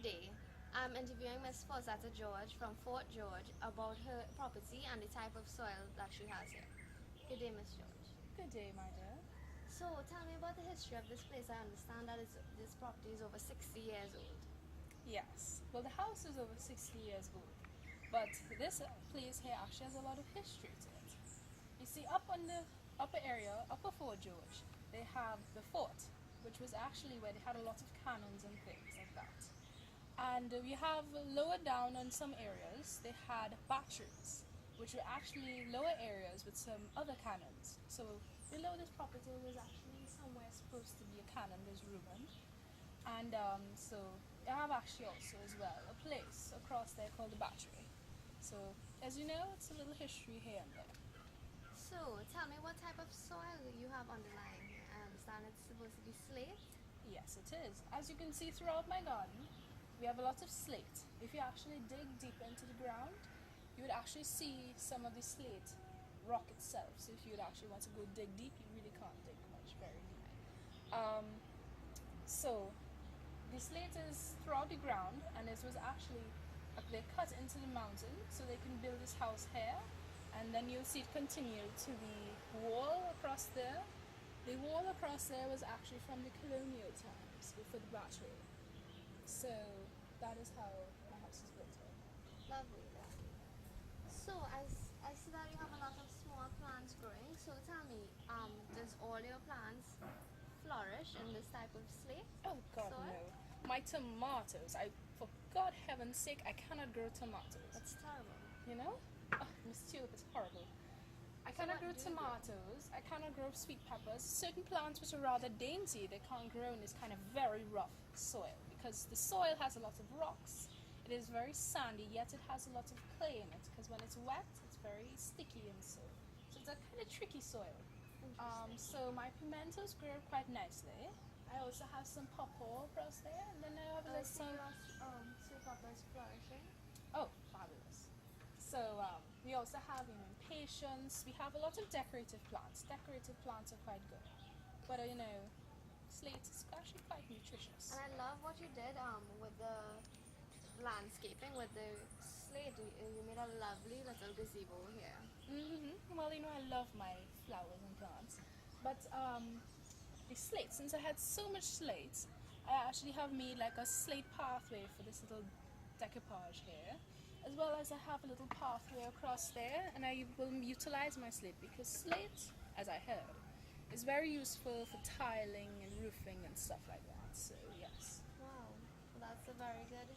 Today, I'm interviewing Miss Fawzata George from Fort George about her property and the type of soil that she has here. Good day, Miss George. Good day, my dear. So, tell me about the history of this place. I understand that this property is over 60 years old. Yes, well, the house is over 60 years old, but this place here actually has a lot of history to it. You see, up on the upper area, upper Fort George, they have the fort, which was actually where they had a lot of cannons and things like that. And we have lower down on some areas, they had batteries, which were actually lower areas with some other cannons. So below this property was actually somewhere supposed to be a cannon, there's ruined. And so I have actually also as well a place across there called the Battery. So as you know, it's a little history here and there. So, tell me what type of soil you have underlying here. I understand it's supposed to be slate. Yes, it is. As you can see throughout my garden, we have a lot of slate. If you actually dig deep into the ground, you would actually see some of the slate rock itself. So if you would actually want to go dig deep, you really can't dig much, very deep. So the slate is throughout the ground, and this was actually they cut into the mountain so they can build this house here, and then you'll see it continue to the wall across there. The wall across there was actually from the colonial times before the battery. So that is how my house is built here. Lovely, lovely. So, I see that you have a lot of small plants growing. So, tell me, does all your plants flourish in this type of slate Oh God, soil? no. My tomatoes, for God heaven's sake, I cannot grow tomatoes. That's terrible. You know? Oh, Miss Tulip is horrible. I So cannot what grow do you grow? tomatoes. I cannot grow sweet peppers. Certain plants which are rather dainty, they can't grow in this kind of very rough soil because the soil has a lot of rocks. It is very sandy, yet it has a lot of clay in it because when it's wet, it's very sticky and so. So it's a kind of tricky soil. So my pimentos grow quite nicely. I also have some pawpaw across there, and then I have I see some. your sweet peppers flourishing. Oh, fabulous. So we also have, patience. We have a lot of decorative plants. Decorative plants are quite good. But, slate is actually quite nutritious. And I love what you did with the landscaping, with the slate. You made a lovely little gazebo here. Well, I love my flowers and plants. But the slate, since I had so much slate, I actually have made like a slate pathway for this little decoupage here. As well as I have a little pathway across there, and I will utilize my slate because slate, as I heard, is very useful for tiling and roofing and stuff like that. So, yes. Wow, well, that's a very good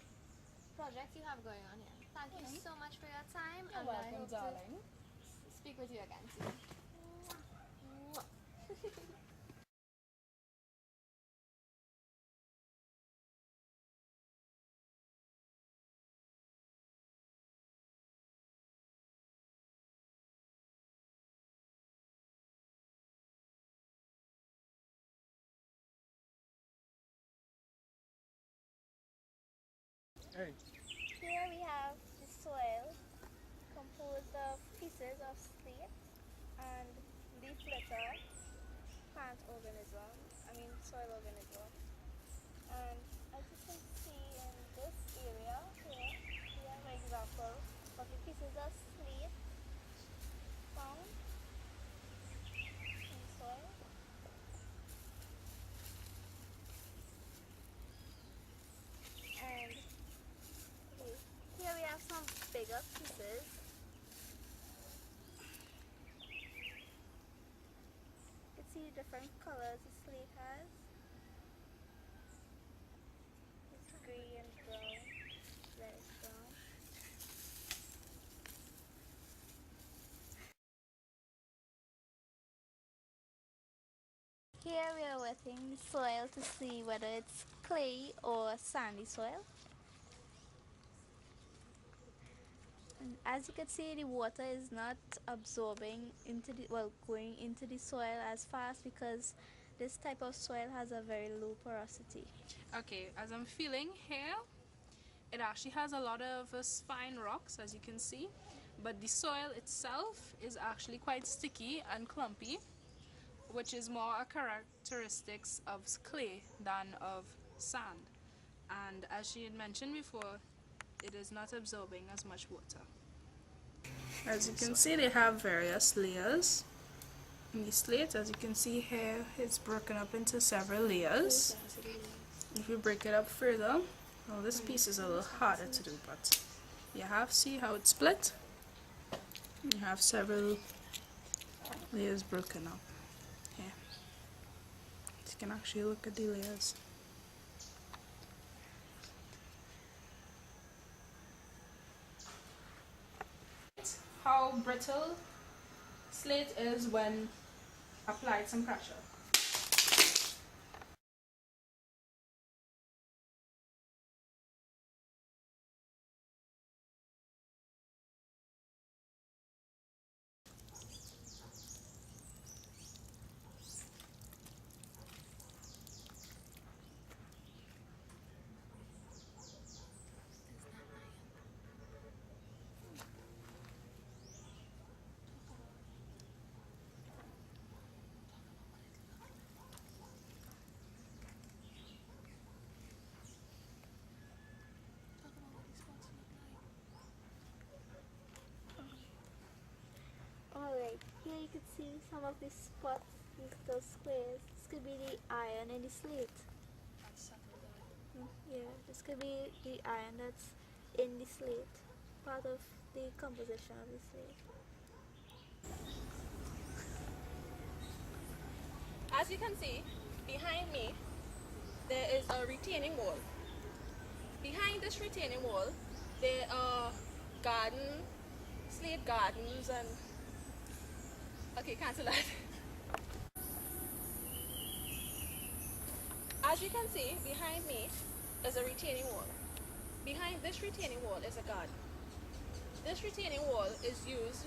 project you have going on here. Thank you so much for your time, You're and I welcome, hope darling. to speak with you again soon. Mwah. Mwah. Hey. Here we have the soil composed of pieces of slate and leaf litter, plant organisms, soil organisms. And as you can see in this area here, we have an example of the pieces of slate found in soil. And okay, here we have some bigger pieces. You can see the different colors the slate has. It's grey and brown, reddish brown. Here we are wetting the soil to see whether it's clay or sandy soil. And as you can see, the water is not absorbing going into the soil as fast because this type of soil has a very low porosity. Okay, as I'm feeling here, it actually has a lot of spine rocks, as you can see, but the soil itself is actually quite sticky and clumpy, which is more a characteristics of clay than of sand. and as she had mentioned before, it is not absorbing as much water. As you can see, they have various layers in the slate. As you can see here, it's broken up into several layers. If you break it up further, well, this piece is a little harder to do, but you have see how it's split. You have several layers broken up here. You can actually look at the layers. How brittle slate is when applied some pressure. Alright, here you can see some of the spots, these little squares. This could be the iron in the slate. Yeah, this could be the iron that's in the slate, part of the composition of the slate. As you can see, behind me, there is a retaining wall. Behind this retaining wall, there are slate gardens and... Okay, cancel that. As you can see, behind me is a retaining wall. Behind this retaining wall is a garden. This retaining wall is used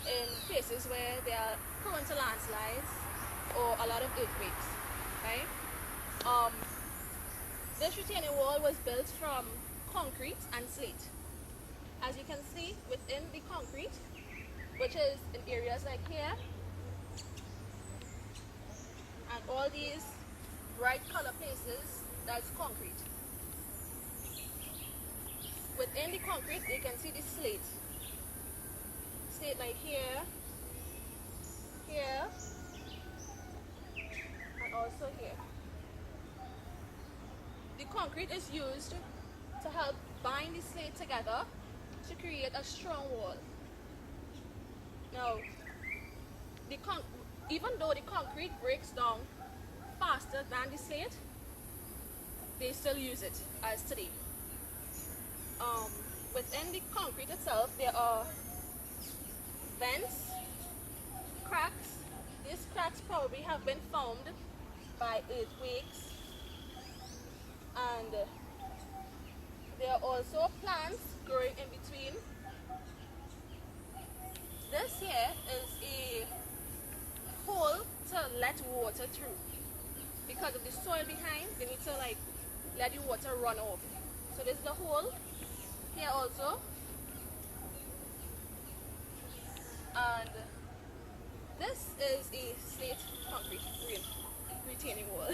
in places where they are prone to landslides or a lot of earthquakes, right? This retaining wall was built from concrete and slate. As you can see, within the concrete, which is in areas like here, and all these bright color places, that's concrete. Within the concrete, you can see the slate. Slate like here, here, and also here. The concrete is used to help bind the slate together to create a strong wall. Now, even though the concrete breaks down faster than the slate, they still use it as today. Within the concrete itself, there are vents, cracks. These cracks probably have been formed by earthquakes, and there are also plants growing in between. This here is a hole to let water through. Because of the soil behind, they need to let the water run off. So this is the hole here also. And this is a slate concrete retaining wall.